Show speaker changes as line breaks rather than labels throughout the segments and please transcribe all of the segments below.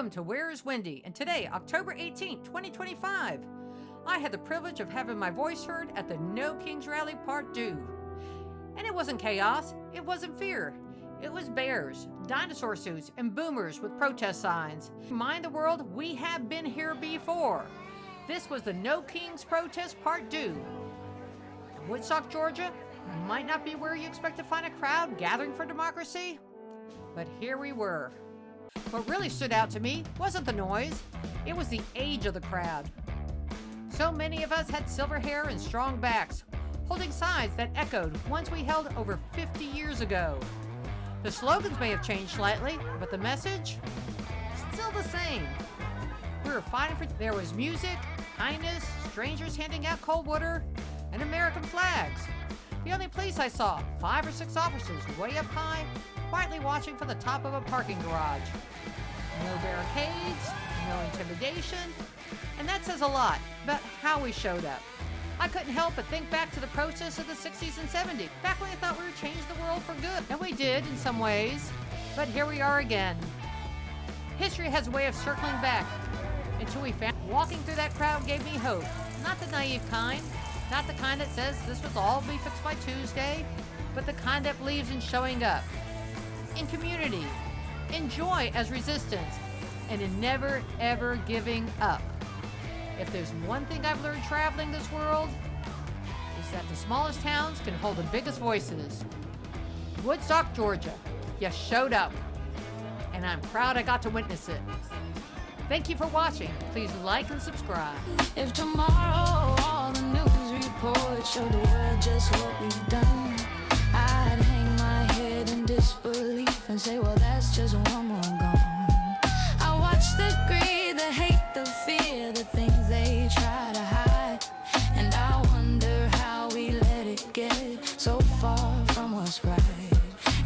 Welcome to Where's Wendy, and today, October 18, 2025, I had the privilege of having my voice heard at the No Kings Rally Part Deux. And it wasn't chaos, it wasn't fear. It was bears, dinosaur suits, and boomers with protest signs. Mind the world, we have been here before. This was the No Kings Protest Part Deux. Woodstock, Georgia might not be where you expect to find a crowd gathering for democracy, but here we were. What really stood out to me wasn't the noise, it was the age of the crowd. So many of us had silver hair and strong backs, holding signs that echoed ones we held over 50 years ago. The slogans may have changed slightly, but the message, still the same. We were fighting for, there was music, kindness, strangers handing out cold water, and American flags. The only place I saw 5 or 6 officers way up high, quietly watching from the top of a parking garage. No barricades, no intimidation, and that says a lot about how we showed up. I couldn't help but think back to the protests of the 60s and 70s, back when I thought we would change the world for good. And we did in some ways, but here we are again. History has a way of circling back until we found walking through that crowd gave me hope. Not the naive kind, not the kind that says this will all be fixed by Tuesday, but the kind that believes in showing up, in community, in joy as resistance, and in never ever giving up. If there's one thing I've learned traveling this world, is that the smallest towns can hold the biggest voices. Woodstock, Georgia, you showed up, and I'm proud I got to witness it. Thank you for watching. Please like and subscribe.
If tomorrow all the news reports showed the world just what we've done, I'd hang my head in disbelief and say, well, that's just one more gone. I watch the greed, the hate, the fear, the things they try to hide, and I wonder how we let it get so far from what's right.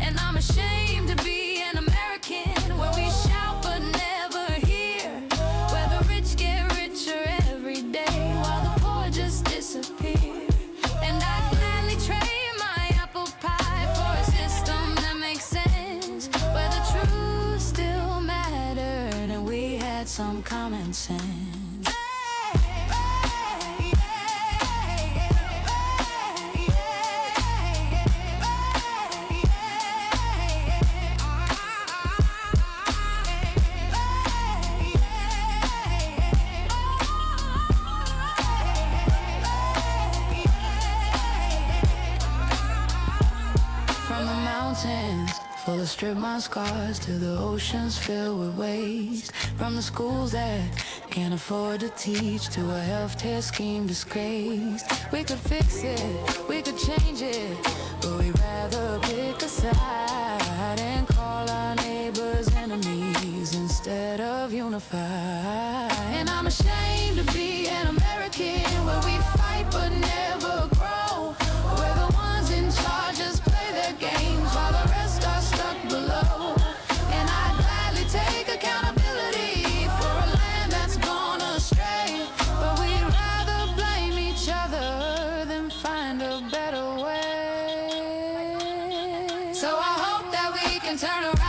And I'm ashamed to be an American where we shout but never hear, where the rich get richer every day while the poor just disappear. And I'd gladly trade my apple pie for a system that makes sense, where the truth still mattered and we had some common sense. From the mountains full of strip mine scars to the oceans filled with waste, from the schools that can't afford to teach to a healthcare scheme disgraced. We could fix it, we could change it, but we'd rather pick a side and call our neighbors enemies instead of unify. And I'm ashamed to be an American where we fight but never grow, where the ones in charge just play their games while the rest are stuck below. And I'd gladly take accountability for a land that's gone astray, but we'd rather blame each other than find a better way. So I hope that we can turn around